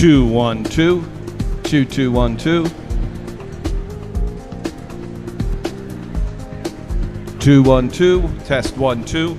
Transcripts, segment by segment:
212, 2212. 212, test 1 2.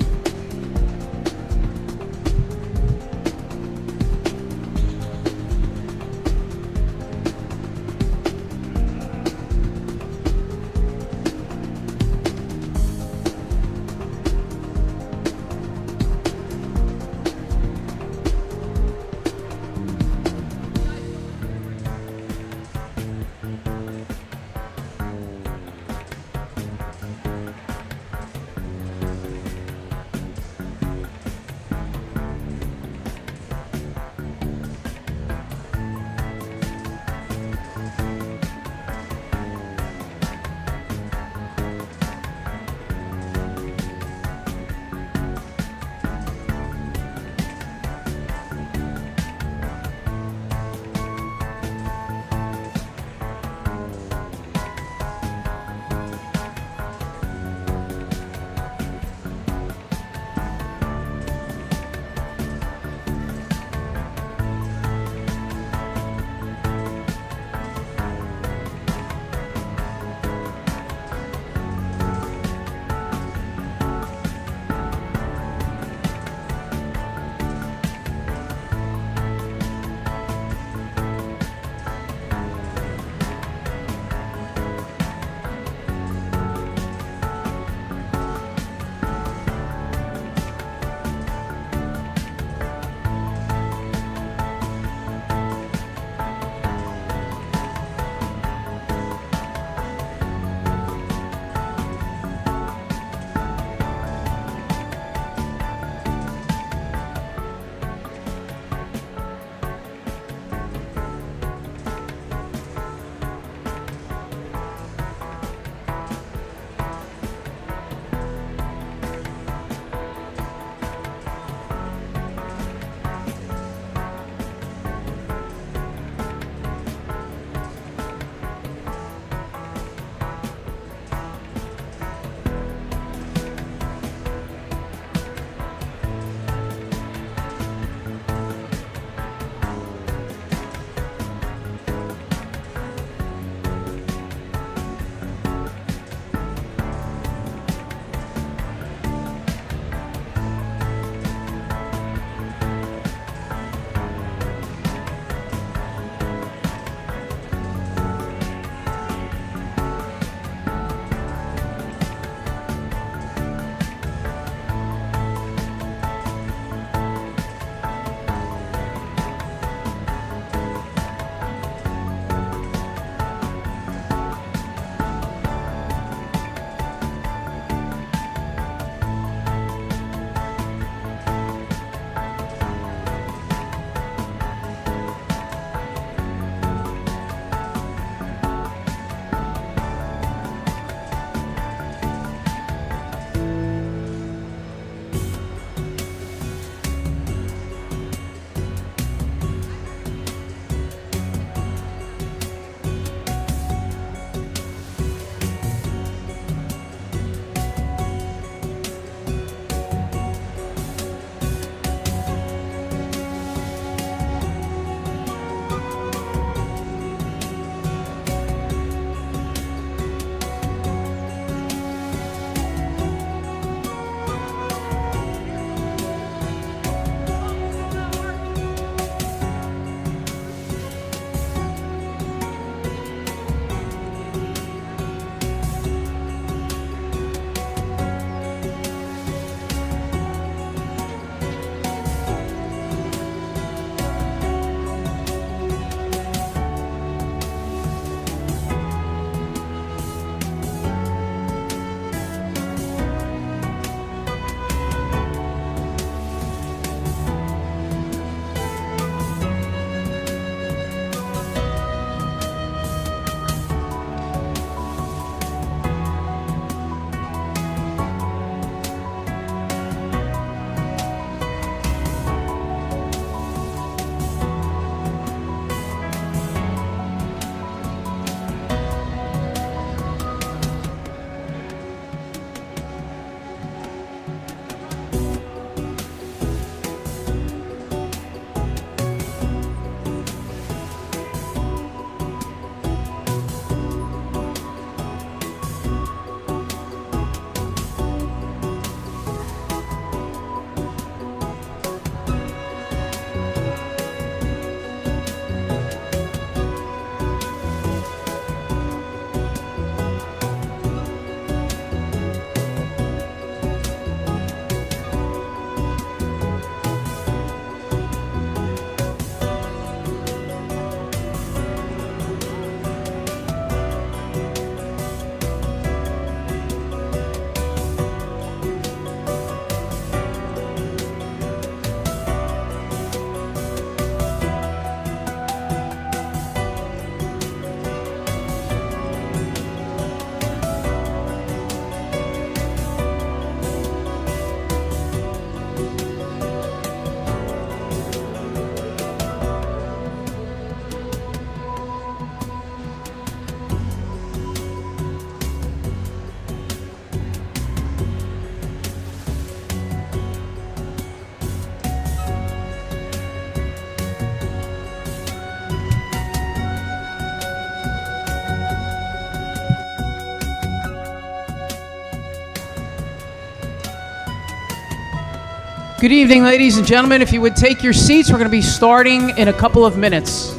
Good evening, ladies and gentlemen. If you would take your seats, we're going to be starting in a couple of minutes.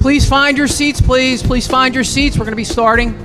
Please find your seats, please. Please find your seats. We're going to be starting.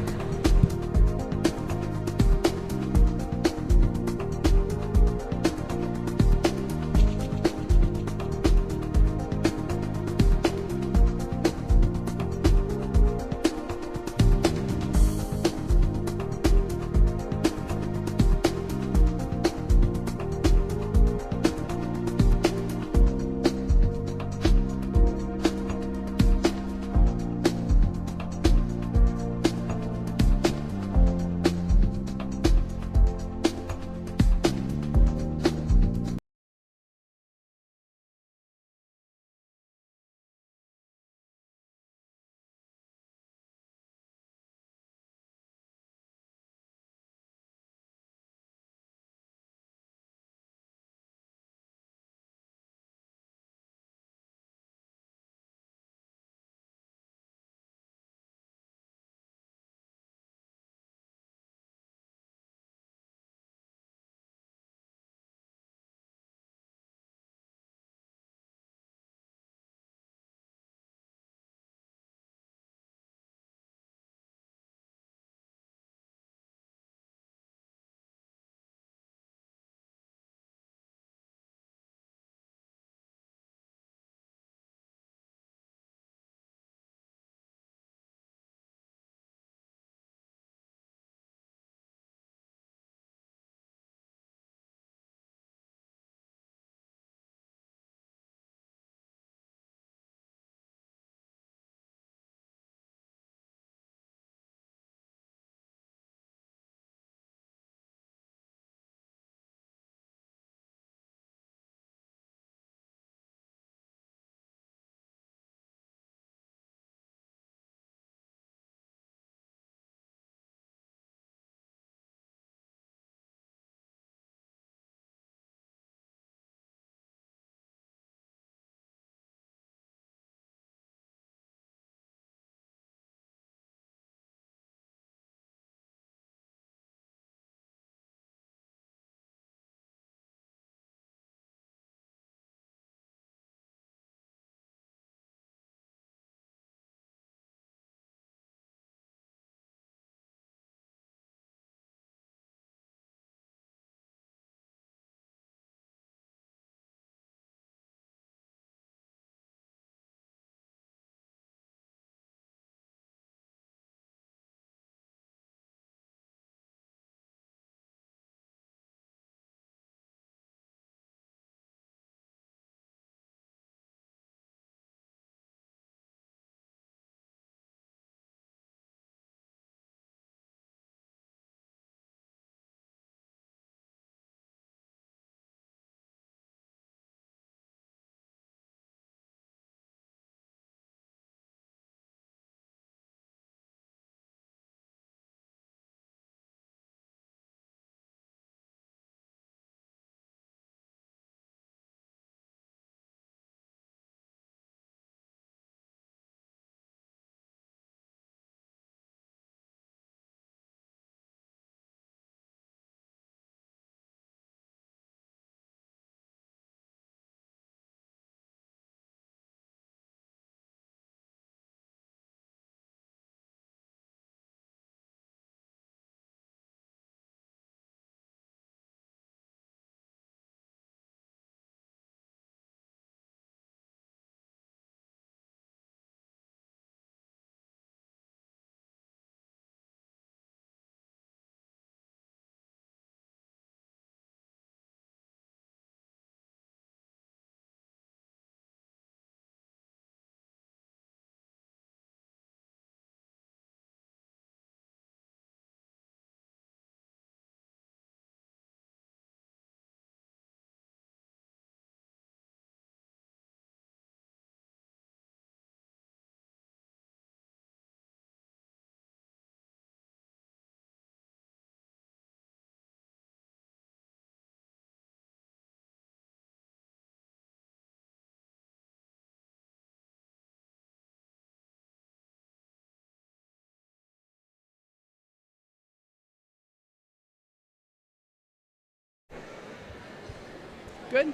Good.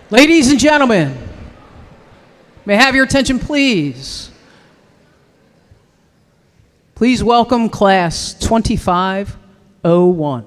Ladies and gentlemen, may I have your attention, please? Please welcome Class 2501.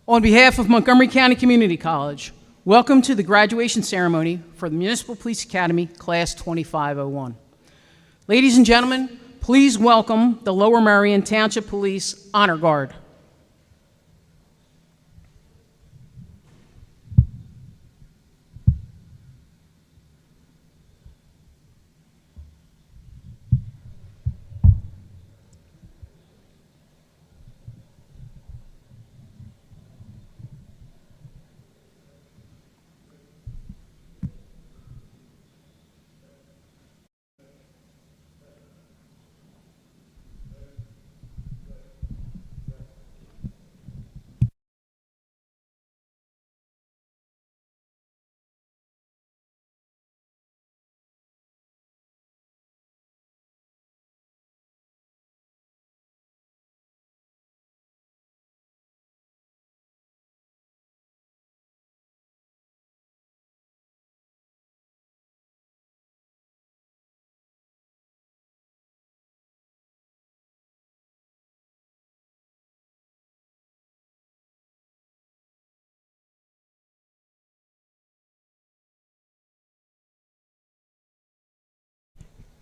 On behalf of Montgomery County Community College, welcome to the graduation ceremony for the Municipal Police Academy Class 2501. Ladies and gentlemen, please welcome the Lower Merion Township Police Honor Guard.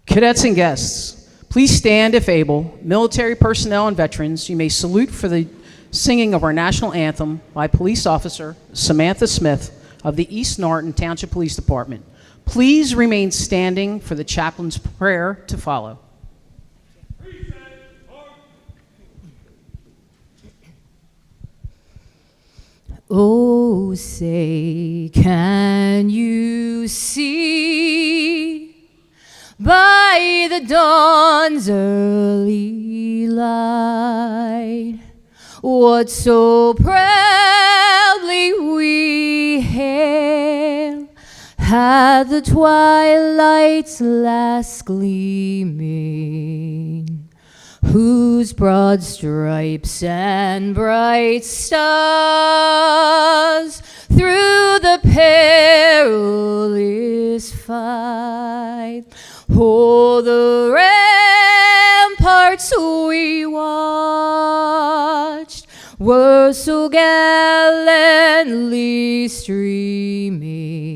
Cadets and guests, please stand if able. Military personnel and veterans, you may salute for the singing of our national anthem by Police Officer Samantha Smith of the East Norton Township Police Department. Please remain standing for the chaplain's prayer to follow. Oh, say, can you see by the dawn's early light what so proudly we hailed at the twilight's last gleaming, whose broad stripes and bright stars through the perilous fight o'er the ramparts we watched were so gallantly streaming,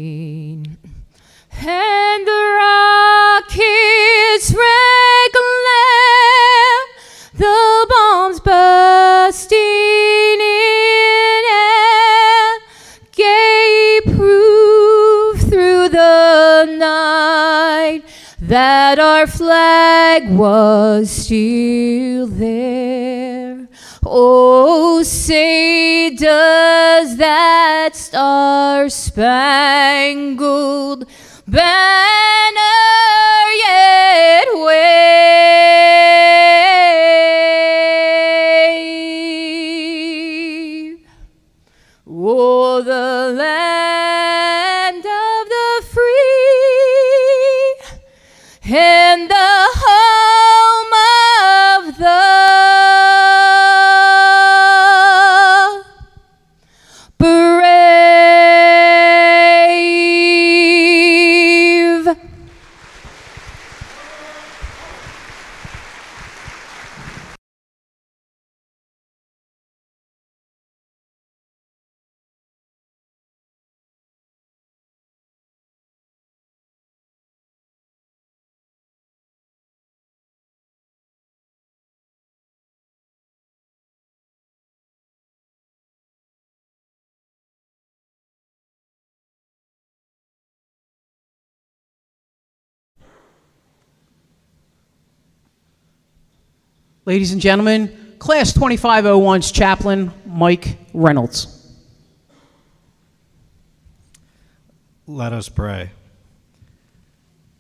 and the rockets' red glare, the bombs bursting in air, gave proof through the night that our flag was still there. Oh, say, does that star-spangled banner yet wave o'er the land of the free and the home of the Ladies and gentlemen, Class 2501's chaplain, Mike Reynolds. Let us pray.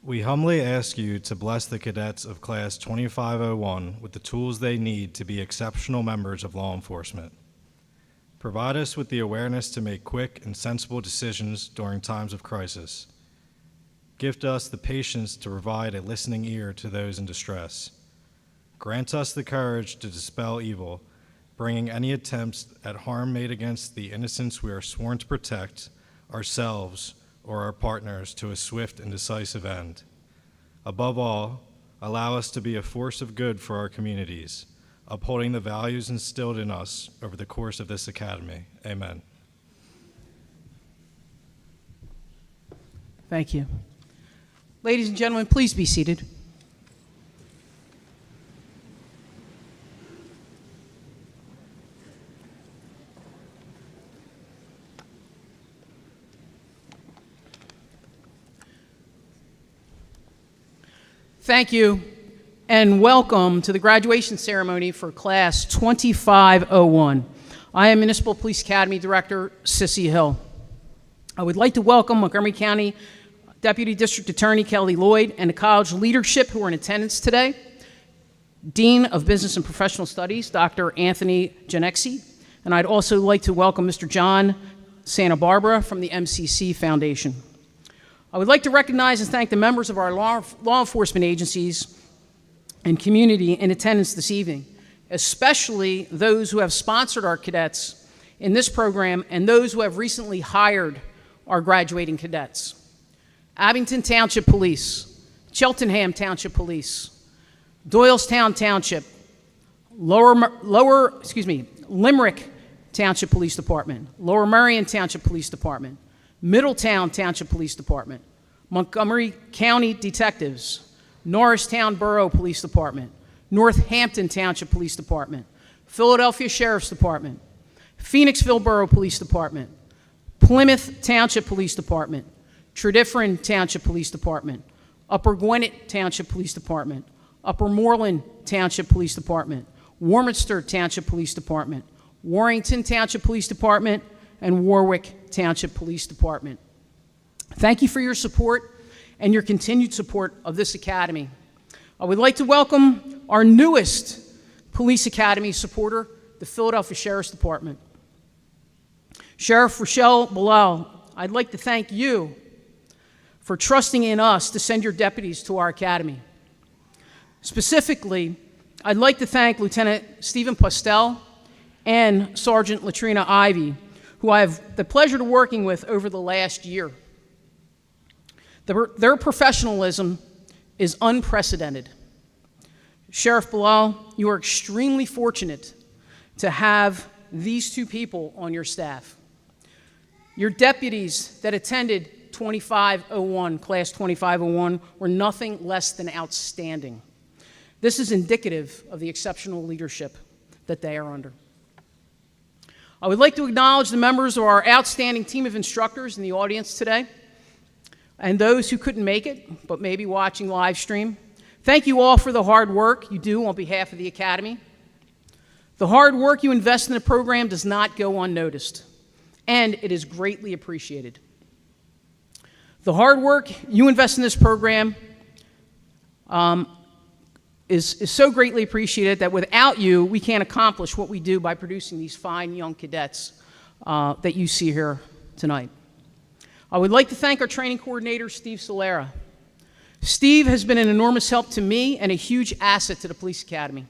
We humbly ask you to bless the cadets of Class 2501 with the tools they need to be exceptional members of law enforcement. Provide us with the awareness to make quick and sensible decisions during times of crisis. Gift us the patience to provide a listening ear to those in distress. Grant us the courage to dispel evil, bringing any attempts at harm made against the innocents we are sworn to protect, ourselves, or our partners to a swift and decisive end. Above all, allow us to be a force of good for our communities, upholding the values instilled in us over the course of this academy. Amen. Thank you. Ladies and gentlemen, please be seated. Thank you, and welcome to the graduation ceremony for Class 2501. I am Municipal Police Academy Director Sissy Hill. I would like to welcome Montgomery County Deputy District Attorney Kelly Lloyd and the college leadership who are in attendance today, Dean of Business and Professional Studies, Dr. Anthony Janexi, and I'd also like to welcome Mr. John Santa Barbara from the MCC Foundation. I would like to recognize and thank the members of our law enforcement agencies and community in attendance this evening, especially those who have sponsored our cadets in this program and those who have recently hired our graduating cadets. Abington Township Police, Cheltenham Township Police, Doylestown Township, Limerick Township Police Department, Lower Merion Township Police Department, Middletown Township Police Department, Montgomery County Detectives, Norristown Borough Police Department, Northampton Township Police Department, Philadelphia Sheriff's Department, Phoenixville Borough Police Department, Plymouth Township Police Department, Tredyffrin Township Police Department, Upper Gwinnett Township Police Department, Upper Moreland Township Police Department, Warminster Township Police Department, Warrington Township Police Department, and Warwick Township Police Department. Thank you for your support and your continued support of this academy. I would like to welcome our newest Police Academy supporter, the Philadelphia Sheriff's Department. Sheriff Rochelle Bilal, I'd like to thank you for trusting in us to send your deputies to our academy. Specifically, I'd like to thank Lieutenant Stephen Postel and Sergeant Latrina Ivy, who I have the pleasure of working with over the last year. Their professionalism is unprecedented. Sheriff Bilal, you are extremely fortunate to have these two people on your staff. Your deputies that attended 2501, Class 2501, were nothing less than outstanding. This is indicative of the exceptional leadership that they are under. I would like to acknowledge the members of our outstanding team of instructors in the audience today, and those who couldn't make it, but may be watching live stream. Thank you all for the hard work you do on behalf of the Academy. The hard work you invest in the program does not go unnoticed, and it is greatly appreciated. The hard work you invest in this program is so greatly appreciated that without you, we can't accomplish what we do by producing these fine young cadets that you see here tonight. I would like to thank our training coordinator, Steve Solera. Steve has been an enormous help to me and a huge asset to the Police Academy.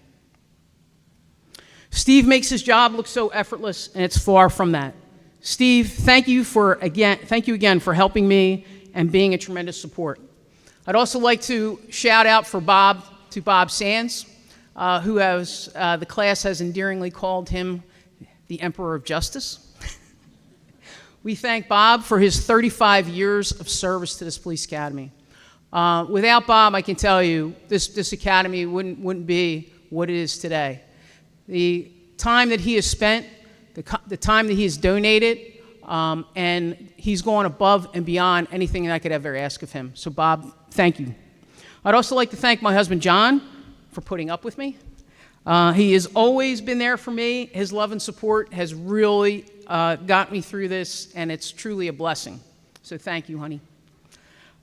Steve makes his job look so effortless, and it's far from that. Steve, thank you again for helping me and being a tremendous support. I'd also like to shout out for Bob Sands, who the class has endearingly called him the Emperor of Justice. We thank Bob for his 35 years of service to this Police Academy. Without Bob, I can tell you, this academy wouldn't be what it is today. The time that he has spent, the time that he has donated, and he's gone above and beyond anything that I could ever ask of him. So Bob, thank you. I'd also like to thank my husband, John, for putting up with me. He has always been there for me. His love and support has really got me through this, and it's truly a blessing. So thank you, honey.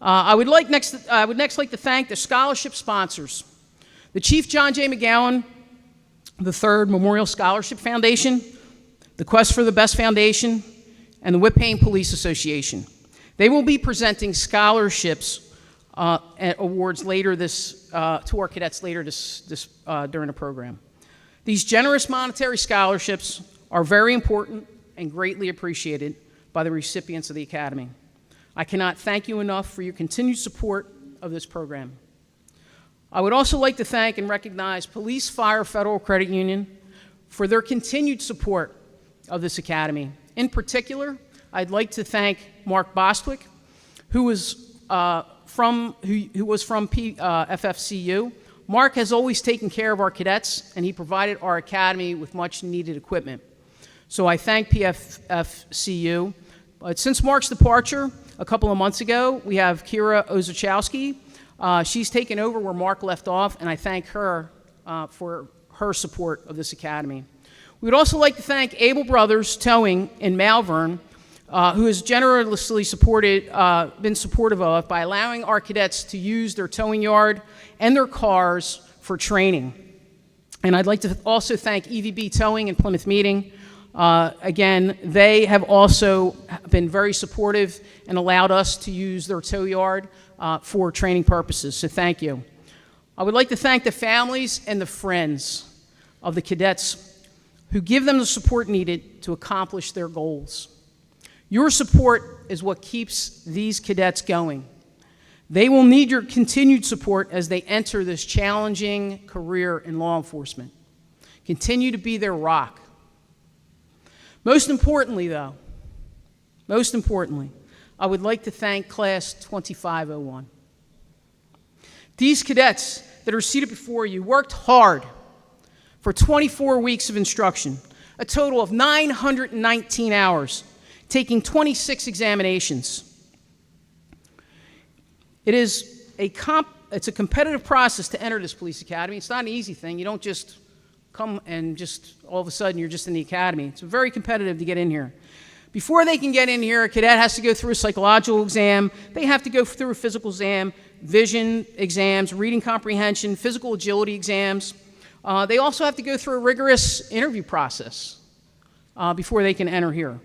I would next like to thank the scholarship sponsors: the Chief John J. McGowan III Memorial Scholarship Foundation, the Quest for the Best Foundation, and the Whip-Payne Police Association. They will be presenting scholarships and awards later to our cadets later during the program. These generous monetary scholarships are very important and greatly appreciated by the recipients of the Academy. I cannot thank you enough for your continued support of this program. I would also like to thank and recognize Police Fire Federal Credit Union for their continued support of this Academy. In particular, I'd like to thank Mark Bostwick, who was from FFCU. Mark has always taken care of our cadets, and he provided our Academy with much needed equipment. So I thank PFFCU. But since Mark's departure a couple of months ago, we have Kira Ozuchowski. She's taken over where Mark left off, and I thank her for her support of this Academy. We would also like to thank Able Brothers Towing in Malvern, who has generously been supportive of by allowing our cadets to use their towing yard and their cars for training. And I'd like to also thank EVB Towing and Plymouth Meeting. Again, they have also been very supportive and allowed us to use their tow yard for training purposes, so thank you. I would like to thank the families and the friends of the cadets who give them the support needed to accomplish their goals. Your support is what keeps these cadets going. They will need your continued support as they enter this challenging career in law enforcement. Continue to be their rock. Most importantly, I would like to thank Class 2501. These cadets that are seated before you worked hard for 24 weeks of instruction, a total of 919 hours, taking 26 examinations. It's a competitive process to enter this police academy. It's not an easy thing. You don't just come and just all of a sudden you're just in the academy. It's very competitive to get in here. Before they can get in here, a cadet has to go through a psychological exam. They have to go through a physical exam, vision exams, reading comprehension, physical agility exams. They also have to go through a rigorous interview process before they can enter here.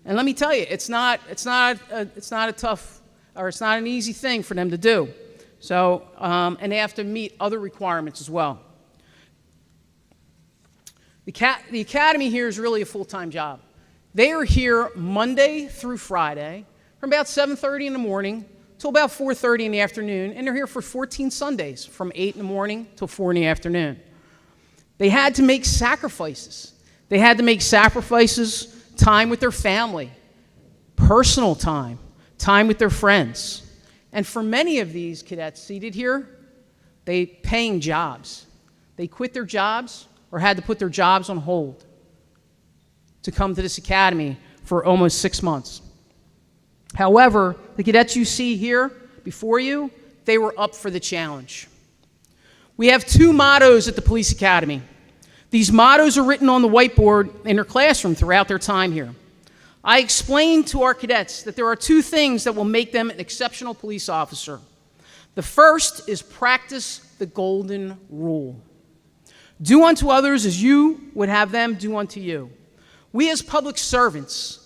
And let me tell you, it's not an easy thing for them to do. So, and they have to meet other requirements as well. The academy here is really a full-time job. They are here Monday through Friday from about 7:30 in the morning till about 4:30 in the afternoon, and they're here for 14 Sundays from 8 in the morning till 4 in the afternoon. They had to make sacrifices. They had to make sacrifices, time with their family, personal time, time with their friends. And for many of these cadets seated here, they paying jobs. They quit their jobs or had to put their jobs on hold to come to this academy for almost 6 months. However, the cadets you see here before you, they were up for the challenge. We have 2 mottos at the police academy. These mottos are written on the whiteboard in their classroom throughout their time here. I explained to our cadets that there are 2 things that will make them an exceptional police officer. The first is practice the golden rule. Do unto others as you would have them do unto you. We as public servants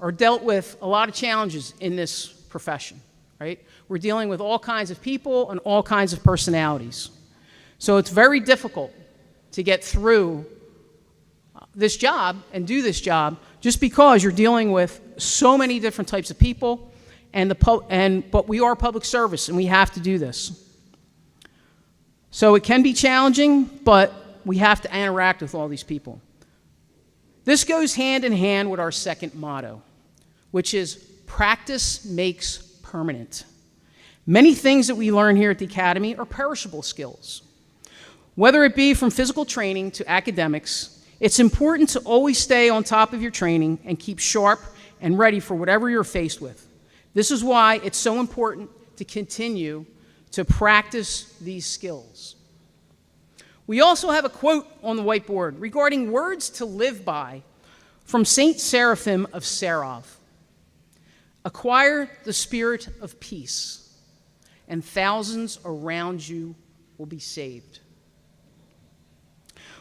are dealt with a lot of challenges in this profession, right? We're dealing with all kinds of people and all kinds of personalities. So it's very difficult to get through this job and do this job just because you're dealing with so many different types of people, but we are public service and we have to do this. So it can be challenging, but we have to interact with all these people. This goes hand in hand with our second motto, which is practice makes permanent. Many things that we learn here at the academy are perishable skills. Whether it be from physical training to academics, it's important to always stay on top of your training and keep sharp and ready for whatever you're faced with. This is why it's so important to continue to practice these skills. We also have a quote on the whiteboard regarding words to live by from Saint Seraphim of Sarov. Acquire the spirit of peace, and thousands around you will be saved.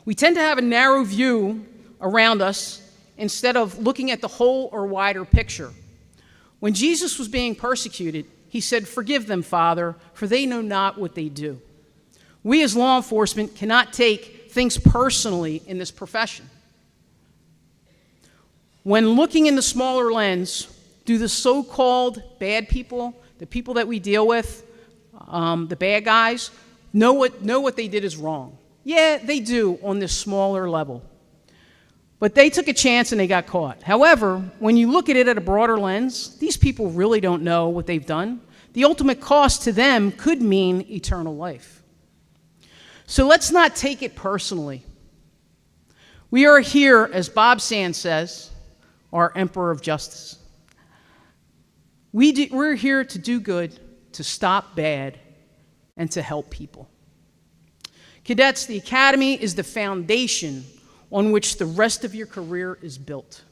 We tend to have a narrow view around us instead of looking at the whole or wider picture. When Jesus was being persecuted, he said, "Forgive them, Father, for they know not what they do." We as law enforcement cannot take things personally in this profession. When looking in the smaller lens, do the so-called bad people, the people that we deal with, the bad guys, know what they did is wrong? Yeah, they do on this smaller level. But they took a chance and they got caught. However, when you look at it at a broader lens, these people really don't know what they've done. The ultimate cost to them could mean eternal life. So let's not take it personally. We are here, as Bob Sands says, our Emperor of Justice. We're here to do good, to stop bad, and to help people. Cadets, the Academy is the foundation on which the rest of your career is built.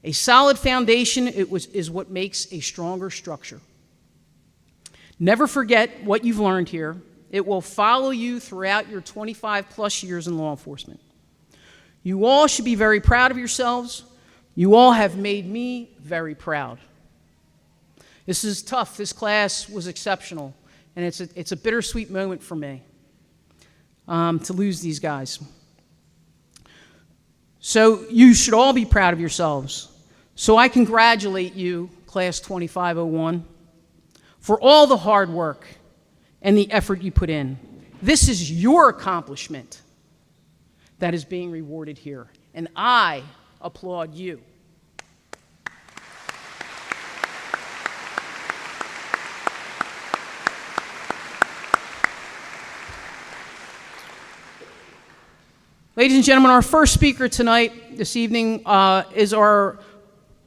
A solid foundation is what makes a stronger structure. Never forget what you've learned here. It will follow you throughout your 25-plus years in law enforcement. You all should be very proud of yourselves. You all have made me very proud. This is tough. This class was exceptional, and it's a bittersweet moment for me to lose these guys. So you should all be proud of yourselves. So I congratulate you, Class 2501, for all the hard work and the effort you put in. This is your accomplishment that is being rewarded here, and I applaud you. Ladies and gentlemen, our first speaker tonight, this evening, is our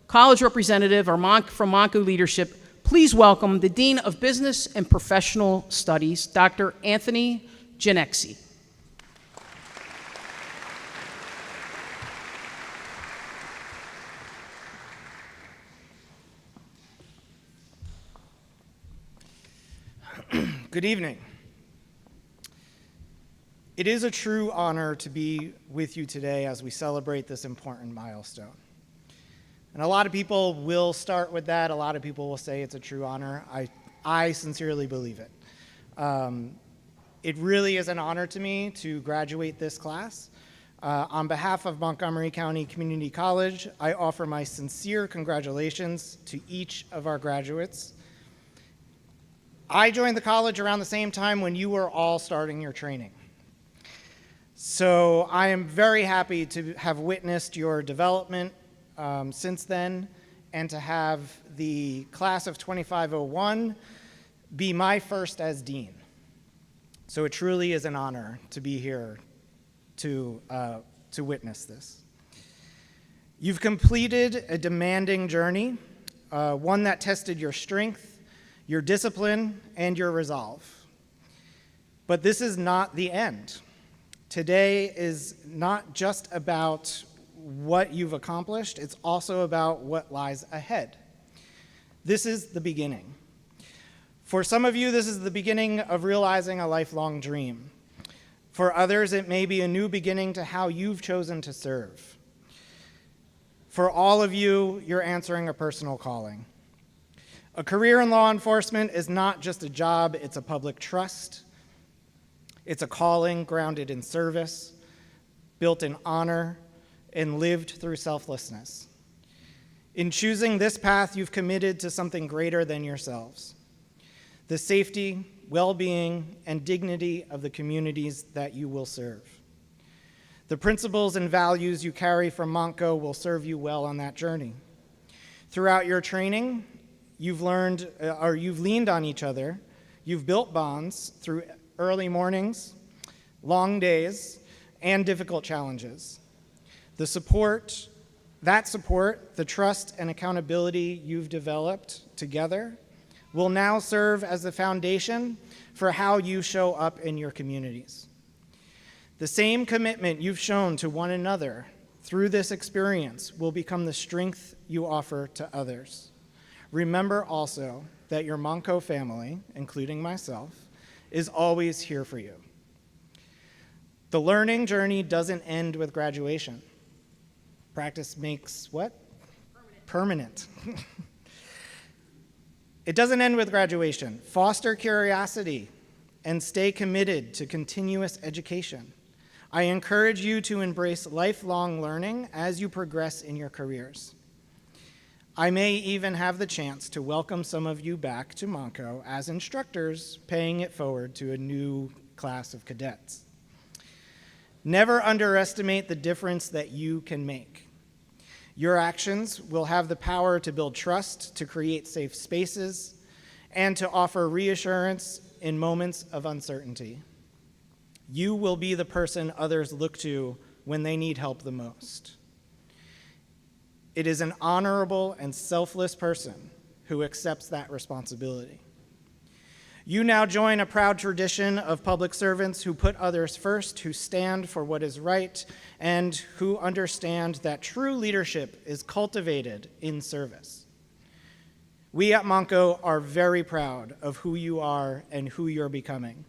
college representative from Montgomery Leadership. Please welcome the Dean of Business and Professional Studies, Dr. Anthony Janexi. Good evening. It is a true honor to be with you today as we celebrate this important milestone. And a lot of people will start with that. A lot of people will say it's a true honor. I sincerely believe it. It really is an honor to me to graduate this class. On behalf of Montgomery County Community College, I offer my sincere congratulations to each of our graduates. I joined the college around the same time when you were all starting your training. So I am very happy to have witnessed your development since then, and to have the class of 2501 be my first as dean. So it truly is an honor to be here to witness this. You've completed a demanding journey, one that tested your strength, your discipline, and your resolve. But this is not the end. Today is not just about what you've accomplished, it's also about what lies ahead. This is the beginning. For some of you, this is the beginning of realizing a lifelong dream. For others, it may be a new beginning to how you've chosen to serve. For all of you, you're answering a personal calling. A career in law enforcement is not just a job, it's a public trust. It's a calling grounded in service, built in honor, and lived through selflessness. In choosing this path, you've committed to something greater than yourselves: the safety, well-being, and dignity of the communities that you will serve. The principles and values you carry from Montco will serve you well on that journey. Throughout your training, you've leaned on each other, you've built bonds through early mornings, long days, and difficult challenges. The support, the trust and accountability you've developed together will now serve as the foundation for how you show up in your communities. The same commitment you've shown to one another through this experience will become the strength you offer to others. Remember also that your Monco family, including myself, is always here for you. The learning journey doesn't end with graduation. Practice makes what? Permanent. It doesn't end with graduation. Foster curiosity and stay committed to continuous education. I encourage you to embrace lifelong learning as you progress in your careers. I may even have the chance to welcome some of you back to Monco as instructors, paying it forward to a new class of cadets. Never underestimate the difference that you can make. Your actions will have the power to build trust, to create safe spaces, and to offer reassurance in moments of uncertainty. You will be the person others look to when they need help the most. It is an honorable and selfless person who accepts that responsibility. You now join a proud tradition of public servants who put others first, who stand for what is right, and who understand that true leadership is cultivated in service. We at Monco are very proud of who you are and who you're becoming.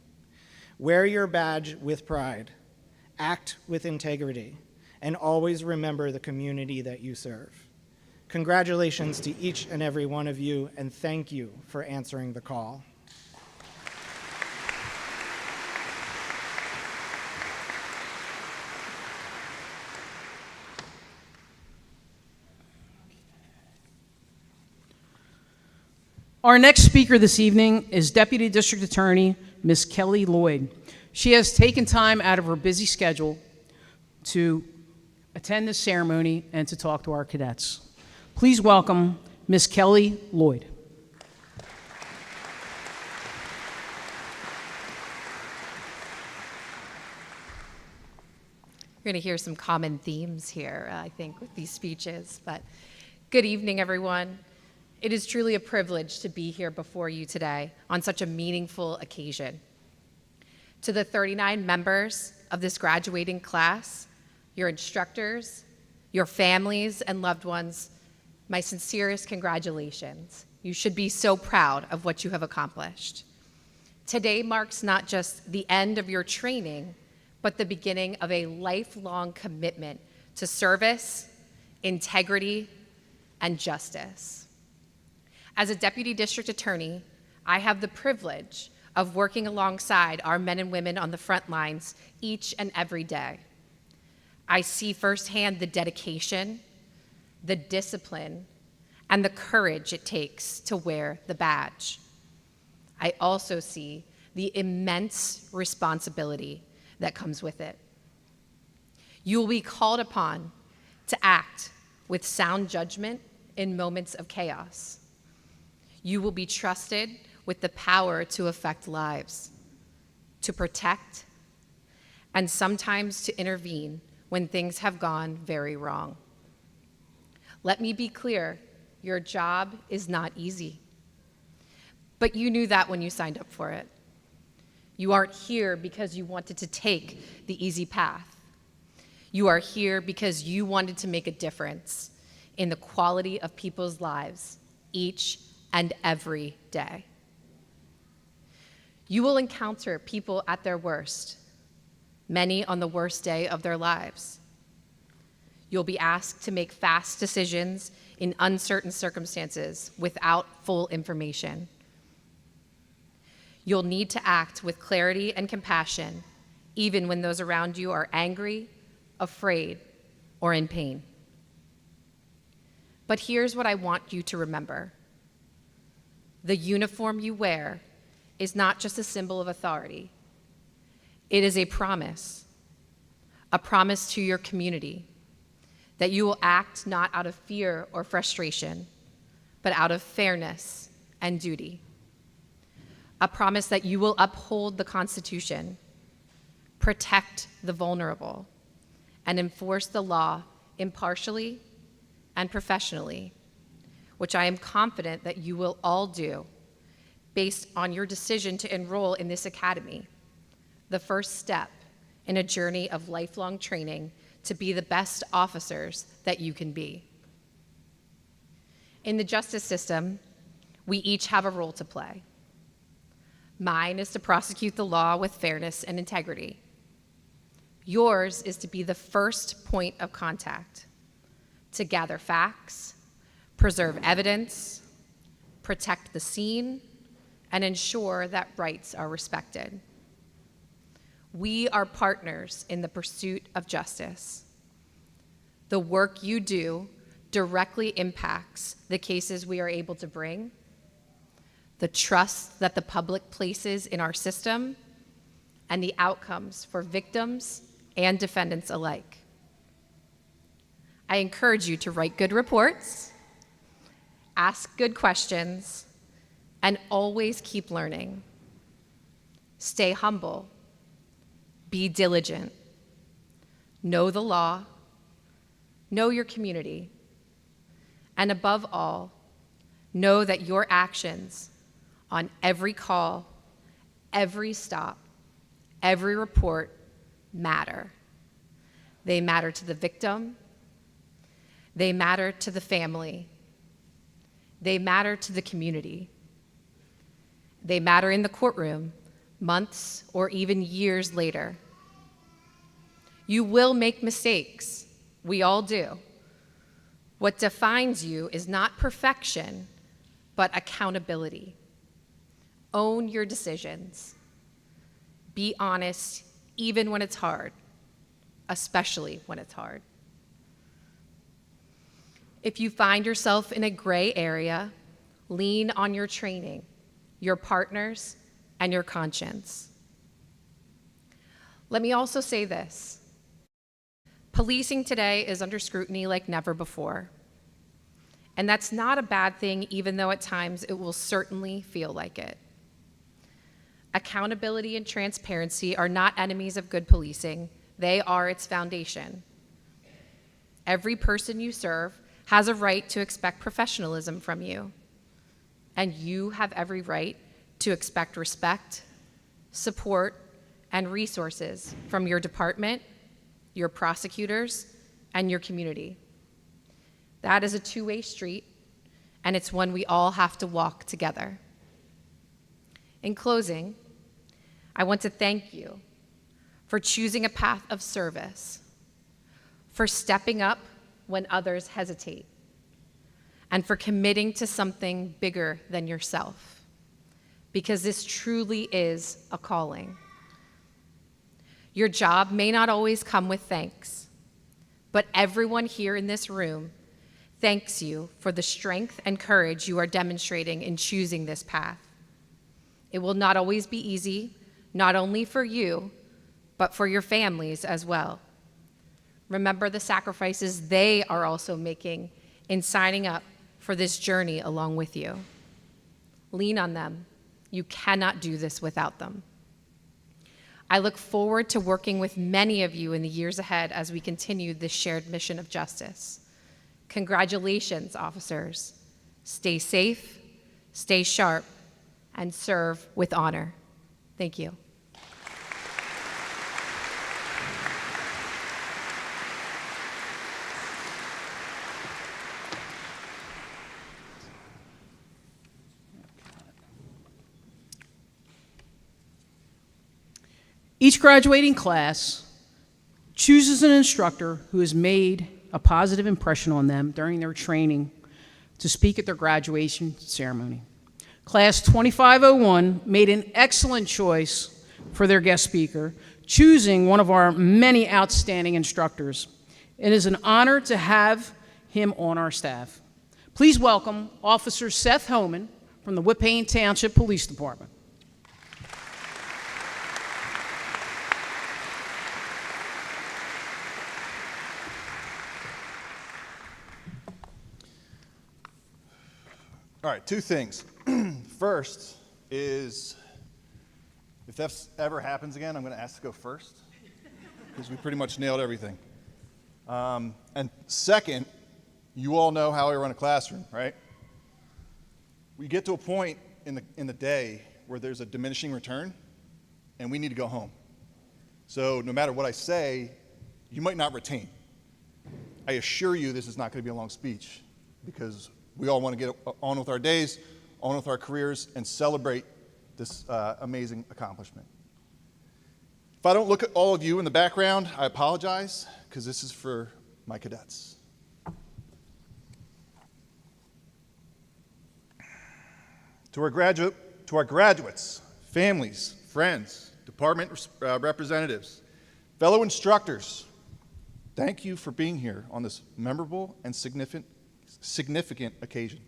Wear your badge with pride, act with integrity, and always remember the community that you serve. Congratulations to each and every one of you, and thank you for answering the call. Our next speaker this evening is Deputy District Attorney Ms. Kelly Lloyd. She has taken time out of her busy schedule to attend this ceremony and to talk to our cadets. Please welcome Ms. Kelly Lloyd. We're going to hear some common themes here, I think, with these speeches. But good evening, everyone. It is truly a privilege to be here before you today on such a meaningful occasion. To the 39 members of this graduating class, your instructors, your families and loved ones, my sincerest congratulations. You should be so proud of what you have accomplished. Today marks not just the end of your training, but the beginning of a lifelong commitment to service, integrity, and justice. As a Deputy District Attorney, I have the privilege of working alongside our men and women on the front lines each and every day. I see firsthand the dedication, the discipline, and the courage it takes to wear the badge. I also see the immense responsibility that comes with it. You will be called upon to act with sound judgment in moments of chaos. You will be trusted with the power to affect lives, to protect, and sometimes to intervene when things have gone very wrong. Let me be clear, your job is not easy. But you knew that when you signed up for it. You aren't here because you wanted to take the easy path. You are here because you wanted to make a difference in the quality of people's lives each and every day. You will encounter people at their worst, many on the worst day of their lives. You'll be asked to make fast decisions in uncertain circumstances without full information. You'll need to act with clarity and compassion, even when those around you are angry, afraid, or in pain. But here's what I want you to remember. The uniform you wear is not just a symbol of authority. It is a promise to your community that you will act not out of fear or frustration, but out of fairness and duty. A promise that you will uphold the Constitution, protect the vulnerable, and enforce the law impartially and professionally, which I am confident that you will all do based on your decision to enroll in this academy, the first step in a journey of lifelong training to be the best officers that you can be. In the justice system, we each have a role to play. Mine is to prosecute the law with fairness and integrity. Yours is to be the first point of contact, to gather facts, preserve evidence, protect the scene, and ensure that rights are respected. We are partners in the pursuit of justice. The work you do directly impacts the cases we are able to bring, the trust that the public places in our system, and the outcomes for victims and defendants alike. I encourage you to write good reports, ask good questions, and always keep learning. Stay humble, be diligent, know the law, know your community, and above all, know that your actions on every call, every stop, every report matter. They matter to the victim, they matter to the family, they matter to the community. They matter in the courtroom, months or even years later. You will make mistakes. We all do. What defines you is not perfection, but accountability. Own your decisions. Be honest, even when it's hard, especially when it's hard. If you find yourself in a gray area, lean on your training, your partners, and your conscience. Let me also say this. Policing today is under scrutiny like never before. And that's not a bad thing, even though at times it will certainly feel like it. Accountability and transparency are not enemies of good policing. They are its foundation. Every person you serve has a right to expect professionalism from you. And you have every right to expect respect, support, and resources from your department, your prosecutors, and your community. That is a two-way street, and it's one we all have to walk together. In closing, I want to thank you for choosing a path of service, for stepping up when others hesitate, and for committing to something bigger than yourself, because this truly is a calling. Your job may not always come with thanks, but everyone here in this room thanks you for the strength and courage you are demonstrating in choosing this path. It will not always be easy, not only for you, but for your families as well. Remember the sacrifices they are also making in signing up for this journey along with you. Lean on them. You cannot do this without them. I look forward to working with many of you in the years ahead as we continue this shared mission of justice. Congratulations, officers. Stay safe, stay sharp, and serve with honor. Thank you. Each graduating class chooses an instructor who has made a positive impression on them during their training to speak at their graduation ceremony. Class 2501 made an excellent choice for their guest speaker, choosing one of our many outstanding instructors. It is an honor to have him on our staff. Please welcome Officer Seth Homan from the Whippane Township Police Department. All right, two things. First is, if that ever happens again, I'm going to ask to go first, because we pretty much nailed everything. And second, you all know how I run a classroom, right? We get to a point in the day where there's a diminishing return and we need to go home. So no matter what I say, you might not retain. I assure you this is not going to be a long speech because we all want to get on with our days, on with our careers, and celebrate this amazing accomplishment. If I don't look at all of you in the background, I apologize because this is for my cadets. To our graduates, families, friends, department representatives, fellow instructors, thank you for being here on this memorable and significant occasion.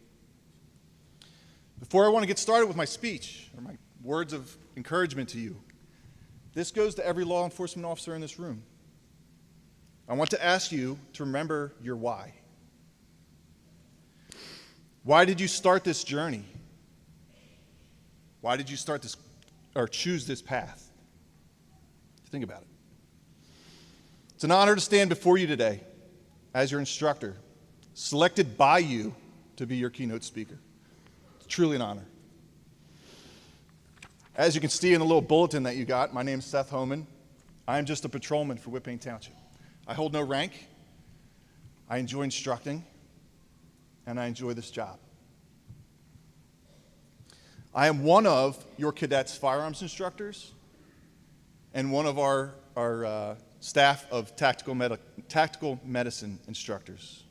Before I want to get started with my speech or my words of encouragement to you, this goes to every law enforcement officer in this room. I want to ask you to remember your why. Why did you start this journey? Why did you start this or choose this path? Think about it. It's an honor to stand before you today as your instructor, selected by you to be your keynote speaker. It's truly an honor. As you can see in the little bulletin that you got, my name is Seth Homan. I am just a patrolman for Whippane Township. I hold no rank. I enjoy instructing, and I enjoy this job. I am one of your cadets' firearms instructors and one of our staff of tactical medicine instructors.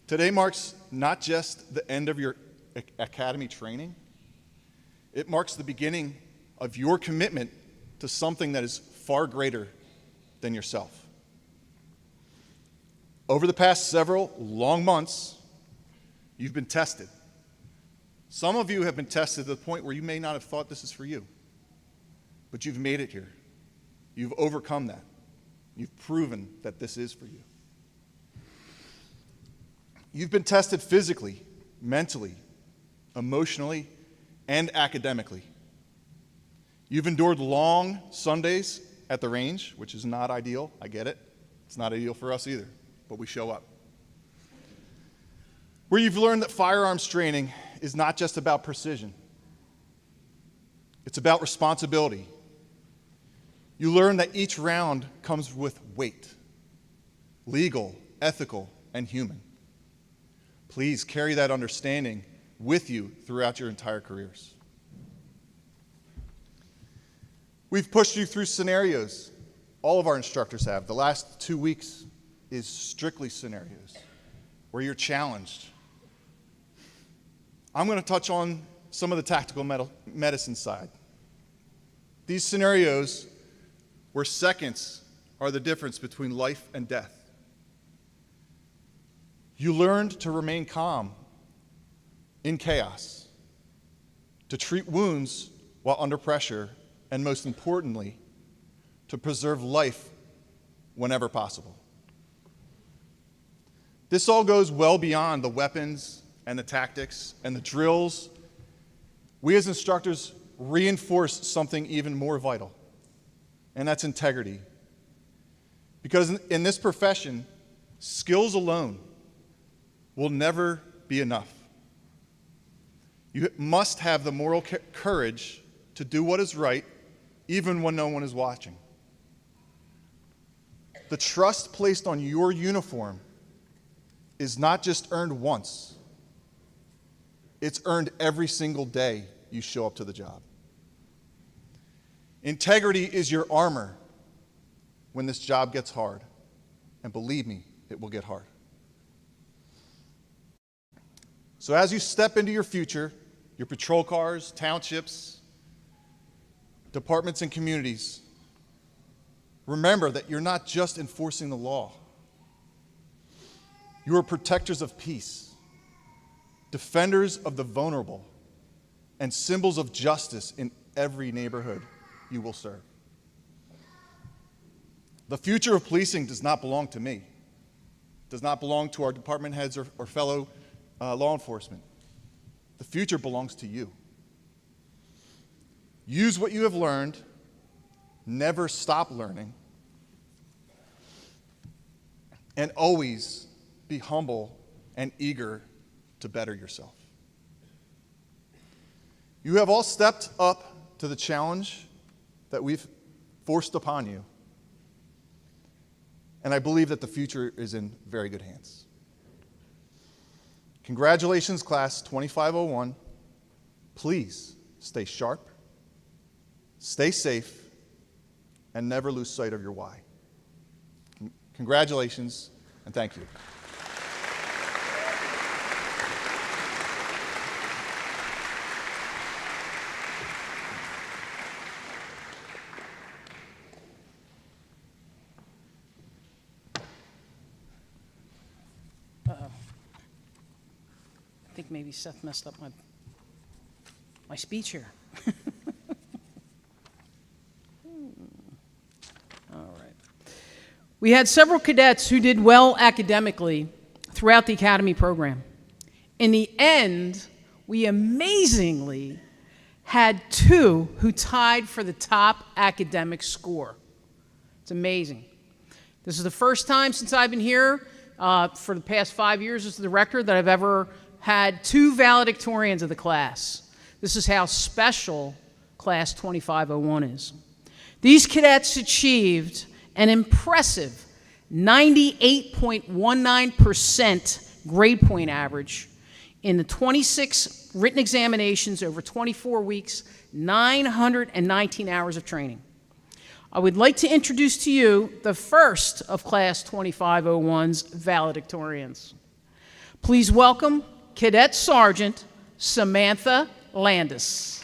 Today marks not just the end of your academy training, it marks the beginning of your commitment to something that is far greater than yourself. Over the past several long months, you've been tested. Some of you have been tested to the point where you may not have thought this is for you, but you've made it here. You've overcome that. You've proven that this is for you. You've been tested physically, mentally, emotionally, and academically. You've endured long Sundays at the range, which is not ideal. I get it. It's not ideal for us either, but we show up. Where you've learned that firearms training is not just about precision. It's about responsibility. You learn that each round comes with weight, legal, ethical, and human. Please carry that understanding with you throughout your entire careers. We've pushed you through scenarios. All of our instructors have. The last 2 weeks is strictly scenarios where you're challenged. I'm going to touch on some of the tactical medicine side. These scenarios where seconds are the difference between life and death. You learned to remain calm in chaos, to treat wounds while under pressure, and most importantly, to preserve life whenever possible. This all goes well beyond the weapons and the tactics and the drills. We as instructors reinforce something even more vital, and that's integrity. Because in this profession, skills alone will never be enough. You must have the moral courage to do what is right, even when no one is watching. The trust placed on your uniform is not just earned once. It's earned every single day you show up to the job. Integrity is your armor when this job gets hard. And believe me, it will get hard. So as you step into your future, your patrol cars, townships, departments, and communities, remember that you're not just enforcing the law. You are protectors of peace, defenders of the vulnerable, and symbols of justice in every neighborhood you will serve. The future of policing does not belong to me. It does not belong to our department heads or fellow law enforcement. The future belongs to you. Use what you have learned. Never stop learning. And always be humble and eager to better yourself. You have all stepped up to the challenge that we've forced upon you. And I believe that the future is in very good hands. Congratulations, class 2501. Please stay sharp, stay safe, and never lose sight of your why. Congratulations, and thank you. I think maybe Seth messed up my speech here. All right. We had several cadets who did well academically throughout the academy program. In the end, we amazingly had 2 who tied for the top academic score. It's amazing. This is the first time since I've been here for the past 5 years as the director that I've ever had 2 valedictorians of the class. This is how special class 2501 is. These cadets achieved an impressive 98.19% grade point average in the 26 written examinations over 24 weeks, 919 hours of training. I would like to introduce to you the first of class 2501's valedictorians. Please welcome Cadet Sergeant Samantha Landis.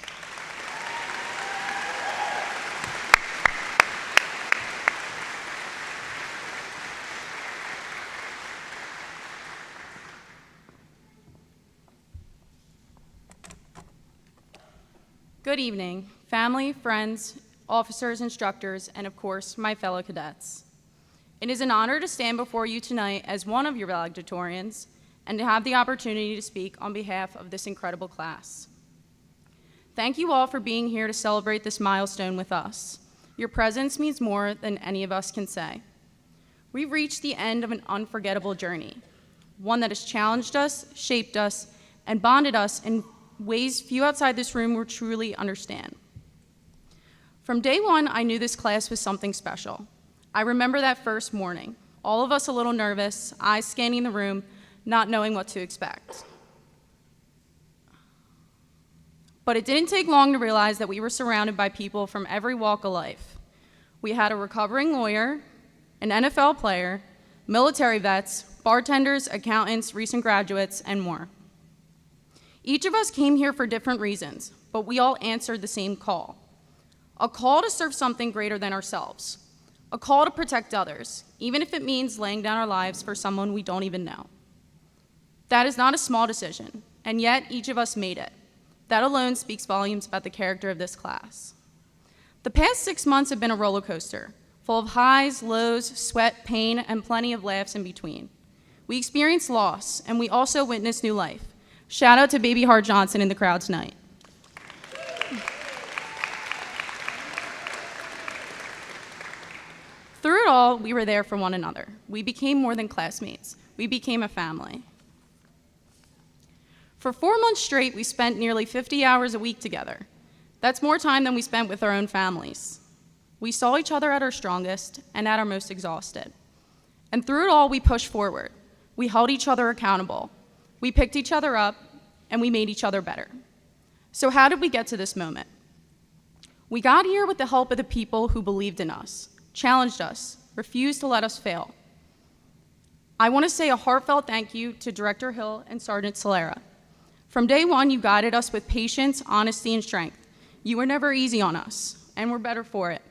Good evening, family, friends, officers, instructors, and of course, my fellow cadets. It is an honor to stand before you tonight as one of your valedictorians and to have the opportunity to speak on behalf of this incredible class. Thank you all for being here to celebrate this milestone with us. Your presence means more than any of us can say. We've reached the end of an unforgettable journey, one that has challenged us, shaped us, and bonded us in ways few outside this room will truly understand. From day one, I knew this class was something special. I remember that first morning, all of us a little nervous, eyes scanning the room, not knowing what to expect. But it didn't take long to realize that we were surrounded by people from every walk of life. We had a recovering lawyer, an NFL player, military vets, bartenders, accountants, recent graduates, and more. Each of us came here for different reasons, but we all answered the same call. A call to serve something greater than ourselves. A call to protect others, even if it means laying down our lives for someone we don't even know. That is not a small decision, and yet each of us made it. That alone speaks volumes about the character of this class. The past 6 months have been a roller coaster, full of highs, lows, sweat, pain, and plenty of laughs in between. We experienced loss, and we also witnessed new life. Shout out to Baby Hart Johnson in the crowd tonight. Through it all, we were there for one another. We became more than classmates. We became a family. For 4 months straight, we spent nearly 50 hours a week together. That's more time than we spent with our own families. We saw each other at our strongest and at our most exhausted. And through it all, we pushed forward. We held each other accountable. We picked each other up, and we made each other better. So how did we get to this moment? We got here with the help of the people who believed in us, challenged us, refused to let us fail. I want to say a heartfelt thank you to Director Hill and Sergeant Solera. From day one, you guided us with patience, honesty, and strength. You were never easy on us, and we're better for it.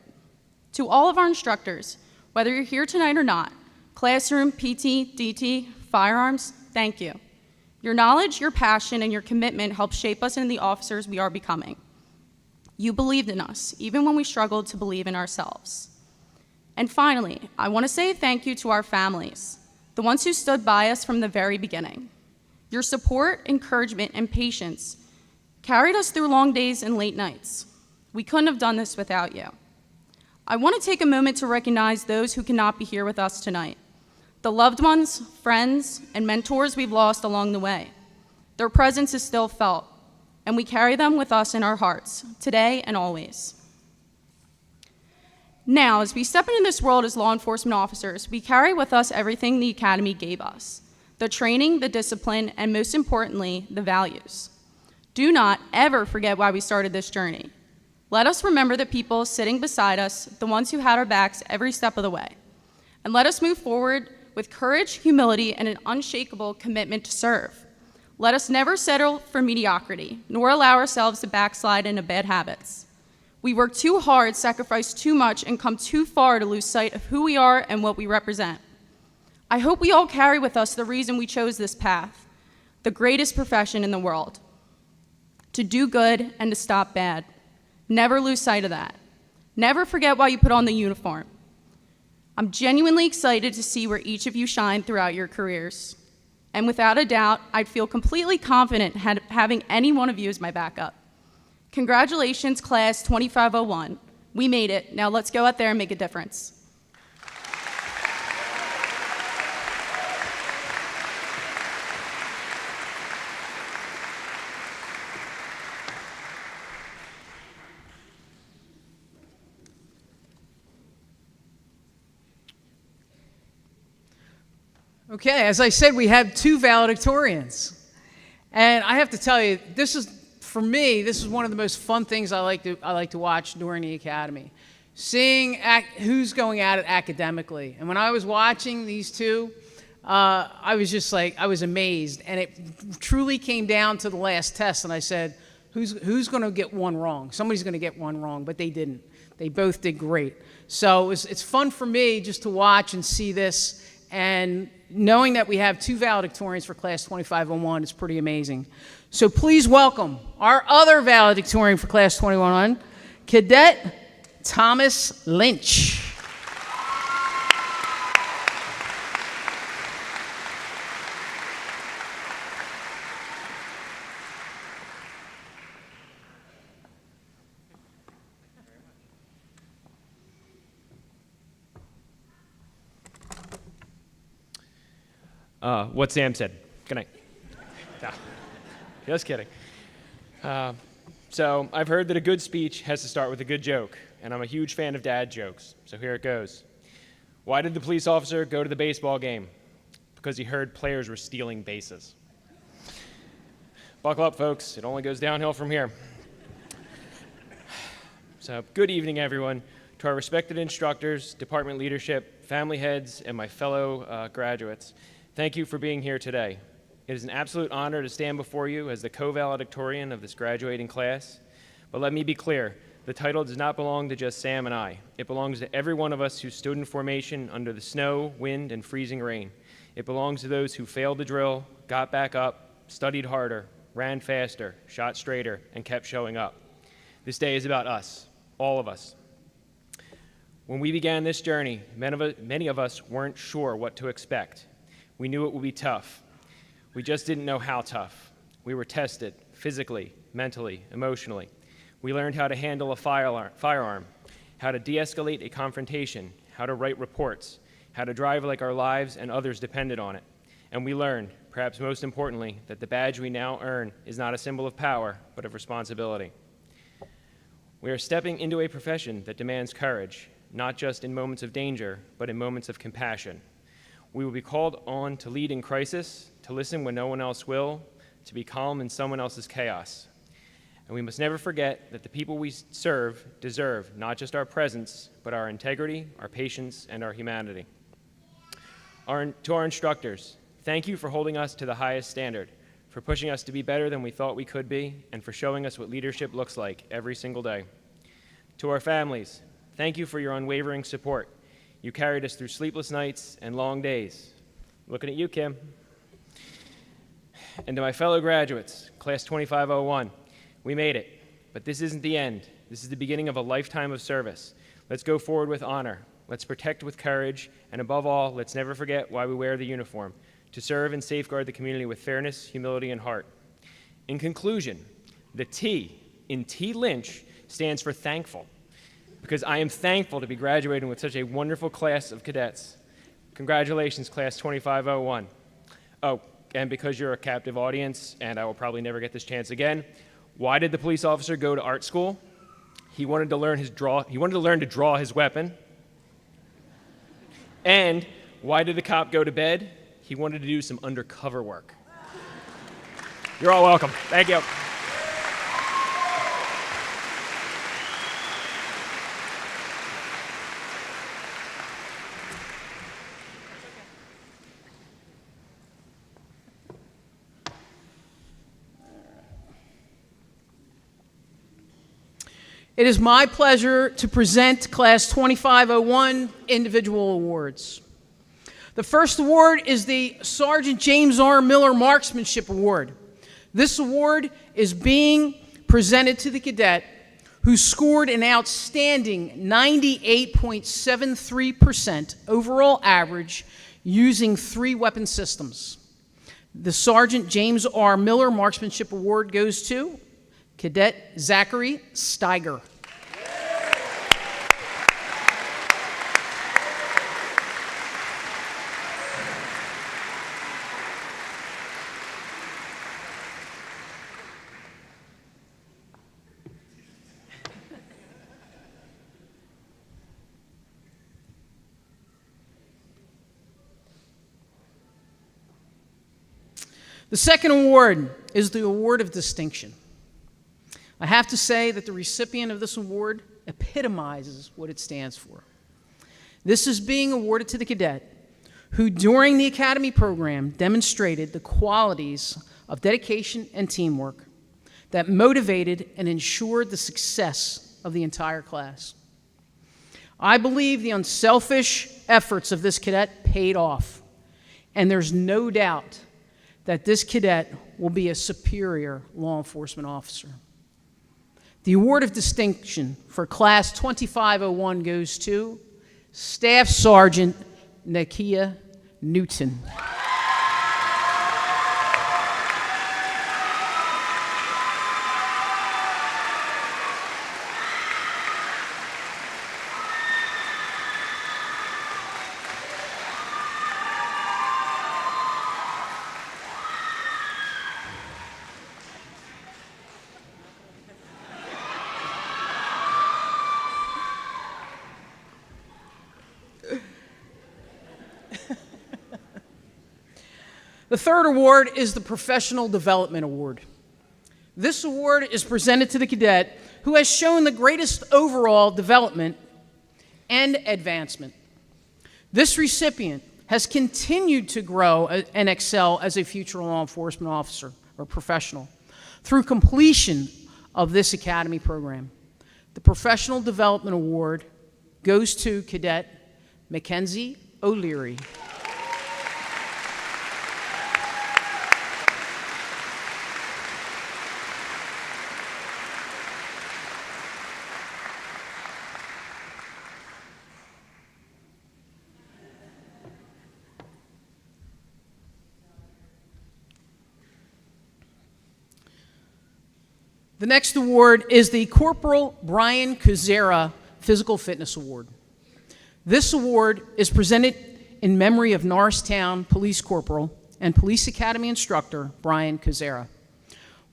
To all of our instructors, whether you're here tonight or not, classroom, PT, DT, firearms, thank you. Your knowledge, your passion, and your commitment helped shape us into the officers we are becoming. You believed in us, even when we struggled to believe in ourselves. And finally, I want to say thank you to our families, the ones who stood by us from the very beginning. Your support, encouragement, and patience carried us through long days and late nights. We couldn't have done this without you. I want to take a moment to recognize those who cannot be here with us tonight. The loved ones, friends, and mentors we've lost along the way. Their presence is still felt, and we carry them with us in our hearts, today and always. Now, as we step into this world as law enforcement officers, we carry with us everything the Academy gave us: the training, the discipline, and most importantly, the values. Do not ever forget why we started this journey. Let us remember the people sitting beside us, the ones who had our backs every step of the way. And let us move forward with courage, humility, and an unshakable commitment to serve. Let us never settle for mediocrity, nor allow ourselves to backslide into bad habits. We work too hard, sacrifice too much, and come too far to lose sight of who we are and what we represent. I hope we all carry with us the reason we chose this path, the greatest profession in the world: to do good and to stop bad. Never lose sight of that. Never forget why you put on the uniform. I'm genuinely excited to see where each of you shine throughout your careers. And without a doubt, I'd feel completely confident having any one of you as my backup. Congratulations, Class 2501. We made it. Now let's go out there and make a difference. Okay, as I said, we have two valedictorians. And I have to tell you, for me, this is one of the most fun things I like to watch during the Academy. Seeing who's going at it academically. And when I was watching these two, I was just I was amazed. And it truly came down to the last test, and I said, who's going to get one wrong? Somebody's going to get one wrong, but they didn't. They both did great. So it's fun for me just to watch and see this. And knowing that we have two valedictorians for Class 2501 is pretty amazing. So please welcome our other valedictorian for Class 2101, Cadet Thomas Lynch. What Sam said. Good night. No, just kidding. So I've heard that a good speech has to start with a good joke, and I'm a huge fan of dad jokes, so here it goes. Why did the police officer go to the baseball game? Because he heard players were stealing bases. Buckle up, folks. It only goes downhill from here. So good evening, everyone. To our respected instructors, department leadership, family heads, and my fellow graduates, thank you for being here today. It is an absolute honor to stand before you as the co-valedictorian of this graduating class. But let me be clear, the title does not belong to just Sam and I. It belongs to every one of us who stood in formation under the snow, wind, and freezing rain. It belongs to those who failed the drill, got back up, studied harder, ran faster, shot straighter, and kept showing up. This day is about us, all of us. When we began this journey, many of us weren't sure what to expect. We knew it would be tough. We just didn't know how tough. We were tested physically, mentally, emotionally. We learned how to handle a firearm, how to de-escalate a confrontation, how to write reports, how to drive like our lives and others depended on it. And we learned, perhaps most importantly, that the badge we now earn is not a symbol of power, but of responsibility. We are stepping into a profession that demands courage, not just in moments of danger, but in moments of compassion. We will be called on to lead in crisis, to listen when no one else will, to be calm in someone else's chaos. And we must never forget that the people we serve deserve not just our presence, but our integrity, our patience, and our humanity. To our instructors, thank you for holding us to the highest standard, for pushing us to be better than we thought we could be, and for showing us what leadership looks like every single day. To our families, thank you for your unwavering support. You carried us through sleepless nights and long days. Looking at you, Kim. And to my fellow graduates, Class 2501, we made it, but this isn't the end. This is the beginning of a lifetime of service. Let's go forward with honor. Let's protect with courage, and above all, let's never forget why we wear the uniform, to serve and safeguard the community with fairness, humility, and heart. In conclusion, the T in T Lynch stands for thankful, because I am thankful to be graduating with such a wonderful class of cadets. Congratulations, Class 2501. Oh, and because you're a captive audience, and I will probably never get this chance again, Why did the police officer go to art school? He wanted to learn to draw his weapon. And why did the cop go to bed? He wanted to do some undercover work. You're all welcome. Thank you. It is my pleasure to present Class 2501 individual awards. The first award is the Sergeant James R. Miller Marksmanship Award. This award is being presented to the cadet who scored an outstanding 98.73% overall average using 3 weapon systems. The Sergeant James R. Miller Marksmanship Award goes to Cadet Zachary Steiger. The second award is the Award of Distinction. I have to say that the recipient of this award epitomizes what it stands for. This is being awarded to the cadet who, during the Academy program, demonstrated the qualities of dedication and teamwork that motivated and ensured the success of the entire class. I believe the unselfish efforts of this cadet paid off, and there's no doubt that this cadet will be a superior law enforcement officer. The Award of Distinction for Class 2501 goes to Staff Sergeant Nakia Newton. The third award is the Professional Development Award. This award is presented to the cadet who has shown the greatest overall development and advancement. This recipient has continued to grow and excel as a future law enforcement officer or professional through completion of this academy program. The Professional Development Award goes to Cadet Mackenzie O'Leary. The next award is the Corporal Brian Kuzera Physical Fitness Award. This award is presented in memory of Norristown Police Corporal and Police Academy Instructor Brian Kuzera.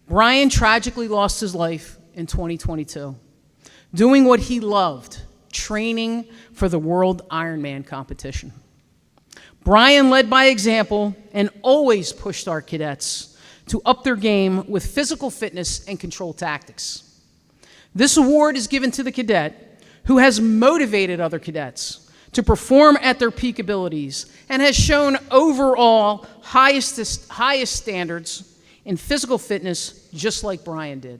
Brian tragically lost his life in 2022, doing what he loved, training for the World Ironman competition. Brian led by example and always pushed our cadets to up their game with physical fitness and control tactics. This award is given to the cadet who has motivated other cadets to perform at their peak abilities and has shown overall highest standards in physical fitness, just like Brian did.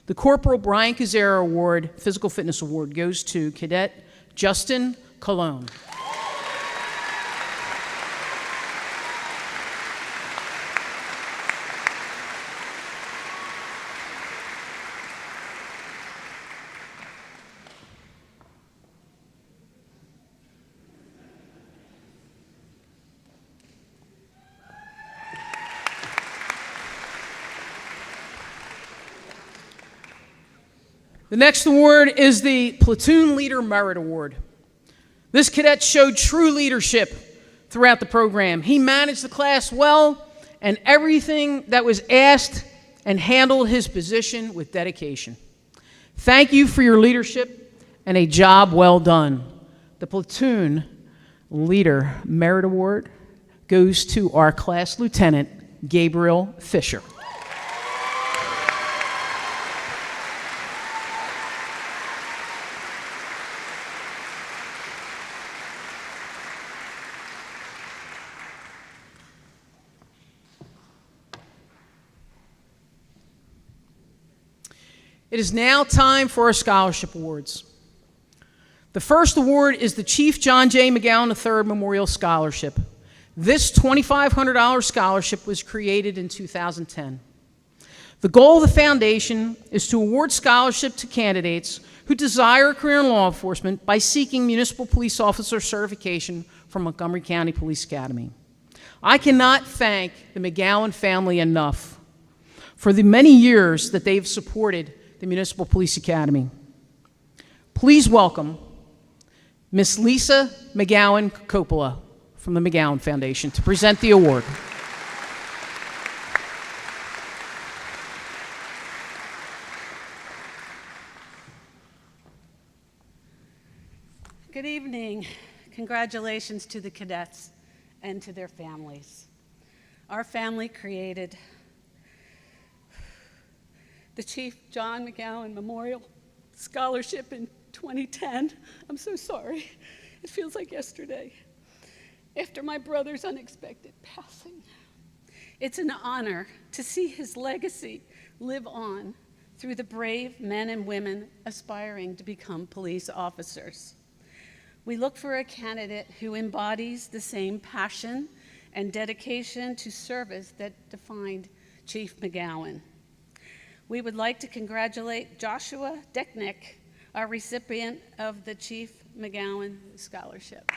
The Corporal Brian Kazera Award, Physical Fitness Award, goes to Cadet Justin Colon. The next award is the Platoon Leader Merit Award. This cadet showed true leadership throughout the program. He managed the class well, and everything that was asked, and handled his position with dedication. Thank you for your leadership and a job well done. The Platoon Leader Merit Award goes to our class lieutenant, Gabriel Fisher. It is now time for our scholarship awards. The first award is the Chief John J. McGowan III Memorial Scholarship. This $2,500 scholarship was created in 2010. The goal of the foundation is to award scholarship to candidates who desire a career in law enforcement by seeking municipal police officer certification from Montgomery County Police Academy. I cannot thank the McGowan family enough for the many years that they've supported the Municipal Police Academy. Please welcome Miss Lisa McGowan Coppola from the McGowan Foundation to present the award. Good evening. Congratulations to the cadets and to their families. Our family created the Chief John McGowan Memorial Scholarship in 2010. I'm so sorry. It feels like yesterday. After my brother's unexpected passing. It's an honor to see his legacy live on through the brave men and women aspiring to become police officers. We look for a candidate who embodies the same passion and dedication to service that defined Chief McGowan. We would like to congratulate Joshua Decknick, our recipient of the Chief McGowan Scholarship.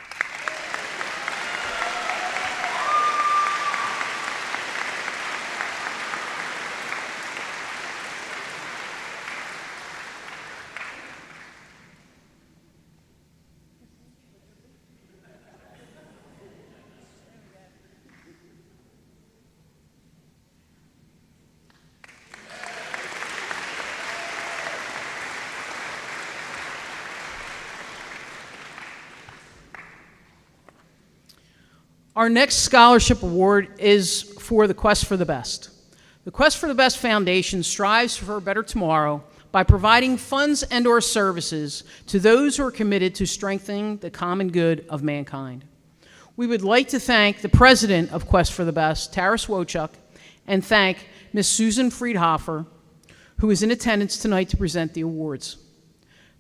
Our next scholarship award is for the Quest for the Best. The Quest for the Best Foundation strives for a better tomorrow by providing funds and/or services to those who are committed to strengthening the common good of mankind. We would like to thank the president of Quest for the Best, Taras Wochuk, and thank Ms. Susan Friedhofer, who is in attendance tonight to present the awards.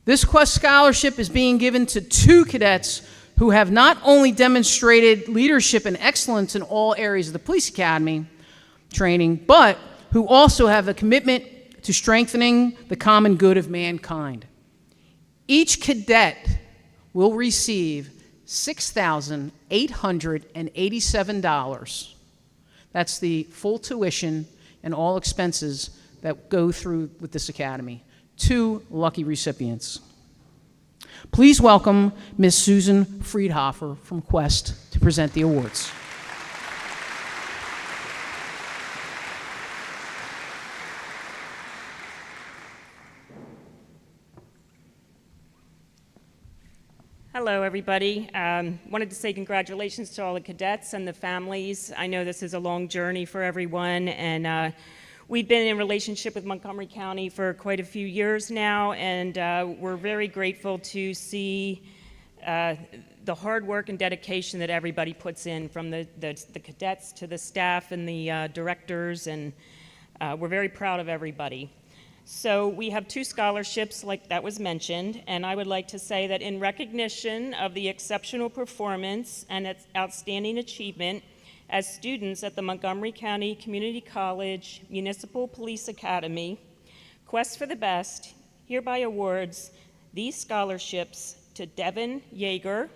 This Quest Scholarship is being given to 2 cadets who have not only demonstrated leadership and excellence in all areas of the police academy training, but who also have a commitment to strengthening the common good of mankind. Each cadet will receive $6,887. That's the full tuition and all expenses that go through with this academy. 2 lucky recipients. Please welcome Ms. Susan Friedhofer from Quest to present the awards. Hello, everybody. Wanted to say congratulations to all the cadets and the families. I know this is a long journey for everyone, and we've been in relationship with Montgomery County for quite a few years now, and we're very grateful to see the hard work and dedication that everybody puts in, from the cadets to the staff and the directors, and we're very proud of everybody. So we have 2 scholarships, like that was mentioned, and I would like to say that in recognition of the exceptional performance and its outstanding achievement as students at the Montgomery County Community College Municipal Police Academy, Quest for the Best hereby awards these scholarships to Devin Yeager,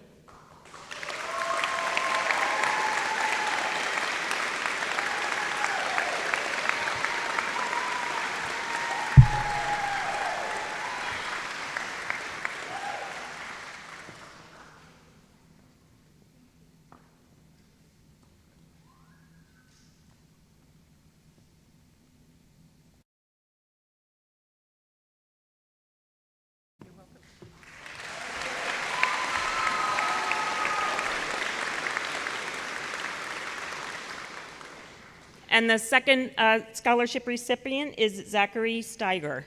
And the second scholarship recipient is Zachary Steiger.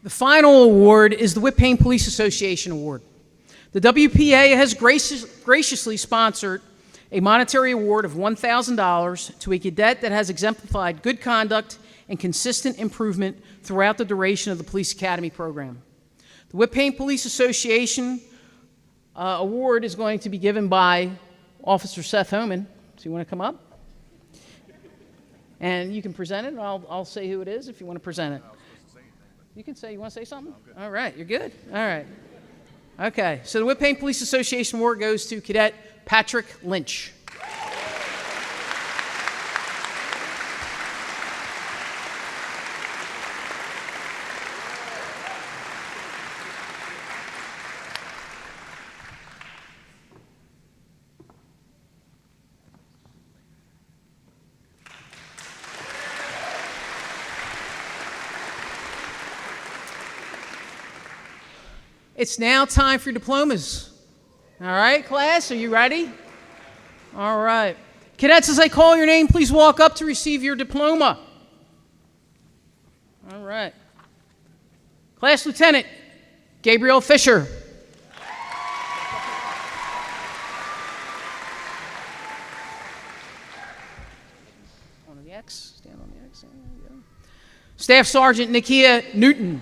The final award is the Whippane Police Association Award. The WPA has graciously sponsored a monetary award of $1,000 to a cadet that has exemplified good conduct and consistent improvement throughout the duration of the Police Academy program. The Whippane Police Association Award is going to be given by Officer Seth Homan. So you want to come up? And you can present it, and I'll say who it is if you want to present it. You can say, you want to say something? All right, you're good. All right. Okay, so the Whippane Police Association Award goes to Cadet Patrick Lynch. It's now time for diplomas. All right, class, are you ready? All right. Cadets, as I call your name, please walk up to receive your diploma. All right. Class Lieutenant Gabriel Fisher. On the X, stand on the X. There you go. Staff Sergeant Nakia Newton.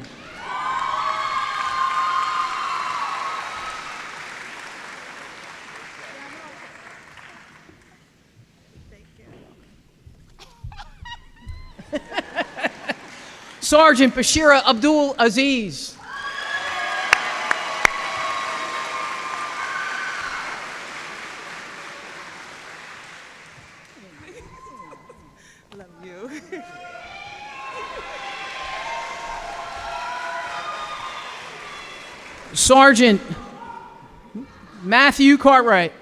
Sergeant Bashira Abdul Aziz. Love you. Sergeant Matthew Cartwright.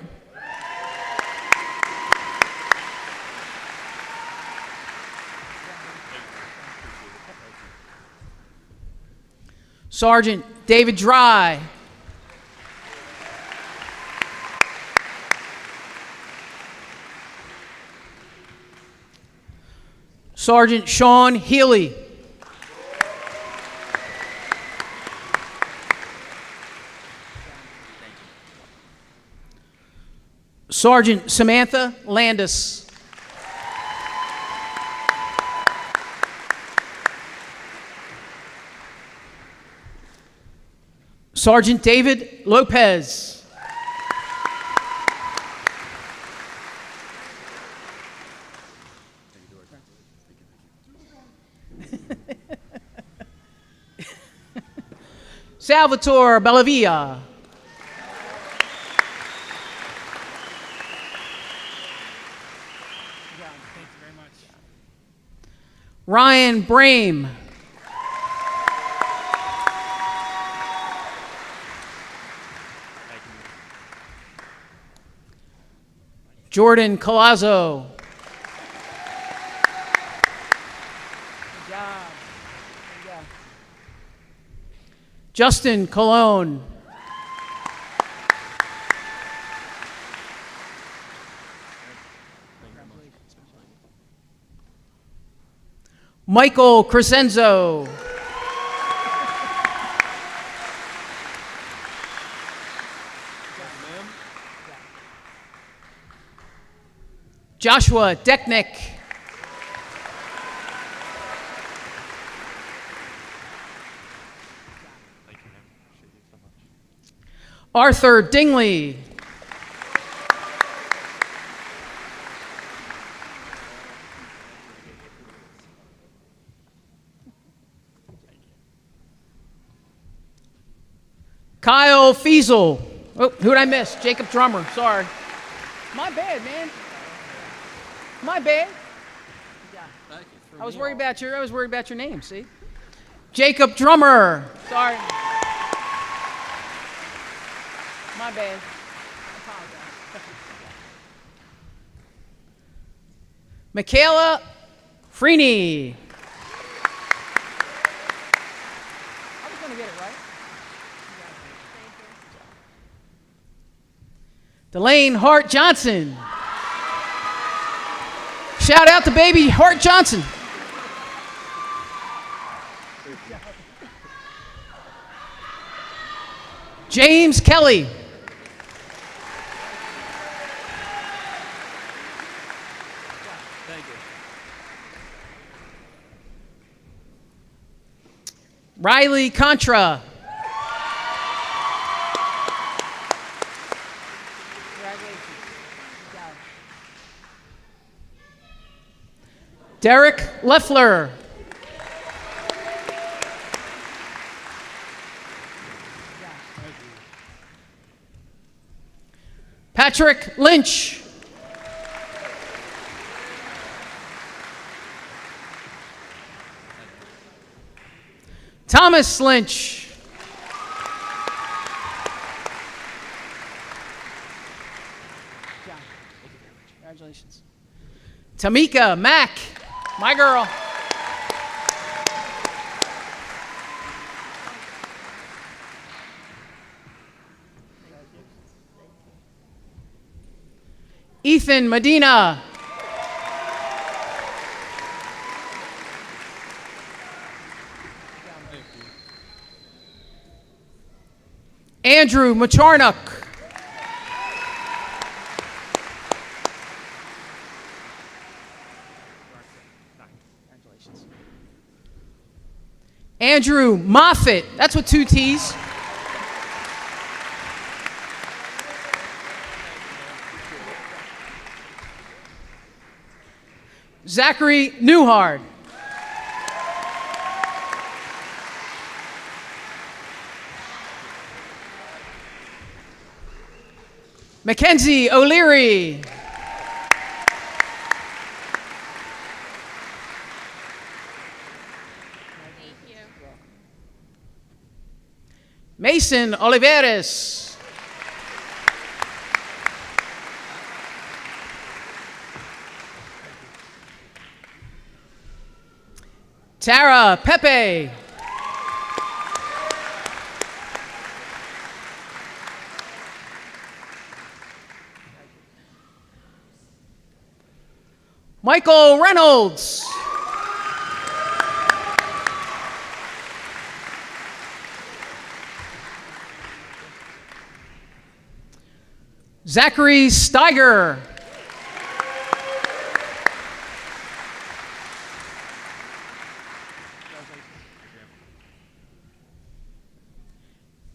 Sergeant David Dry. Sergeant Sean Healy. Sergeant Samantha Landis. Sergeant David Lopez. Salvatore Bellavia. Ryan Brame. Jordan Colazzo. Good job. Good job. Justin Colon. Michael Crescenzo. Joshua Decknick. Arthur Dingley. Kyle Fiesel. Oh, who did I miss? Jacob Drummer, sorry. My bad, man. My bad. I was worried about your name, see? Jacob Drummer. Sorry. My bad. I apologize. Michaela Freeney. I was going to get it right. Delane Hart Johnson. Shout out to baby Hart Johnson. James Kelly. Thank you. Riley Contra. Derek Leffler. Patrick Lynch. Thomas Lynch. Congratulations. Tamika Mack, my girl. Ethan Medina. Andrew Macharnock. Andrew Moffitt. That's with 2 T's. Zachary Newhard. Mackenzie O'Leary. Mason Oliveres. Tara Pepe. Michael Reynolds. Zachary Steiger.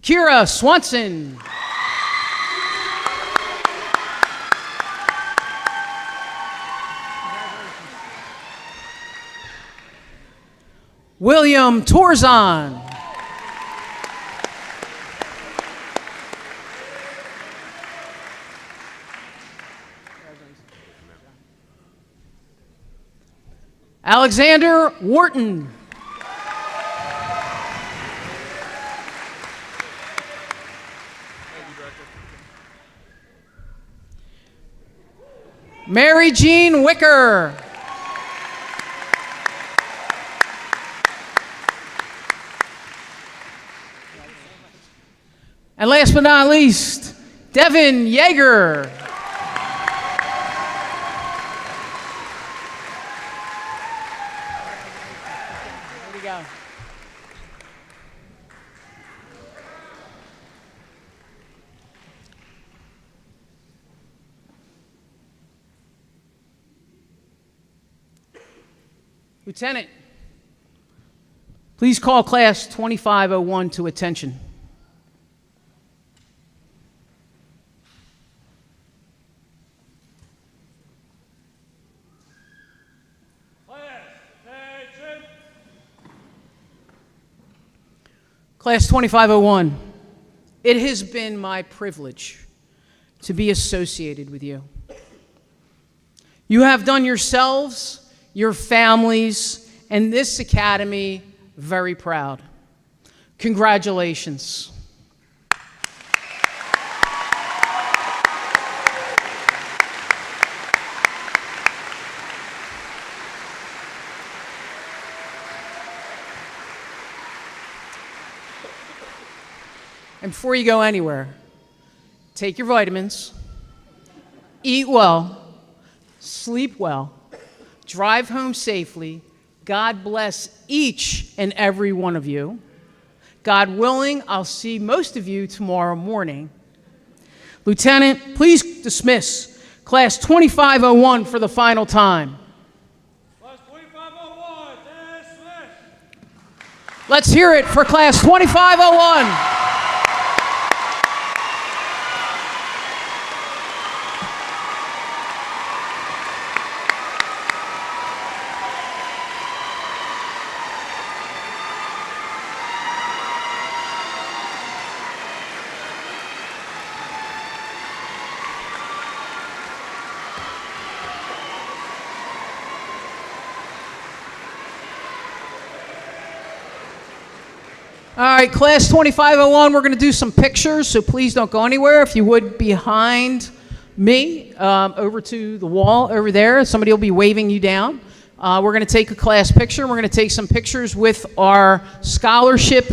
Kira Swanson. William Torzon. Alexander Wharton. Mary Jean Wicker. And last but not least, Devin Yeager. Here we go. Lieutenant, please call class 2501 to attention. Class 2501, it has been my privilege to be associated with you. You have done yourselves, your families, and this academy very proud. Congratulations. And before you go anywhere, take your vitamins, eat well, sleep well, drive home safely. God bless each and every one of you. God willing, I'll see most of you tomorrow morning. Lieutenant, please dismiss Class 2501 for the final time. Class 2501, dismiss. Let's hear it for Class 2501. All right, Class 2501, we're going to do some pictures, so please don't go anywhere. If you would, behind me, over to the wall over there. Somebody will be waving you down. We're going to take a class picture. We're going to take some pictures with our scholarship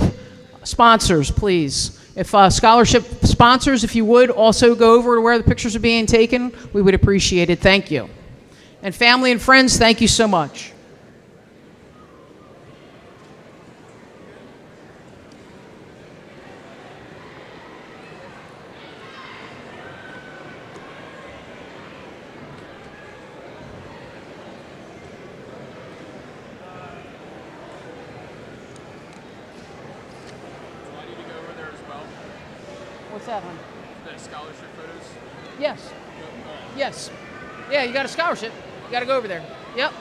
sponsors, please. If scholarship sponsors, if you would, also go over to where the pictures are being taken, we would appreciate it. Thank you. And family and friends, thank you so much. What's that, hon? The scholarship photos? Yes. Yes. Yeah, you got a scholarship. You got to go over there. Yep.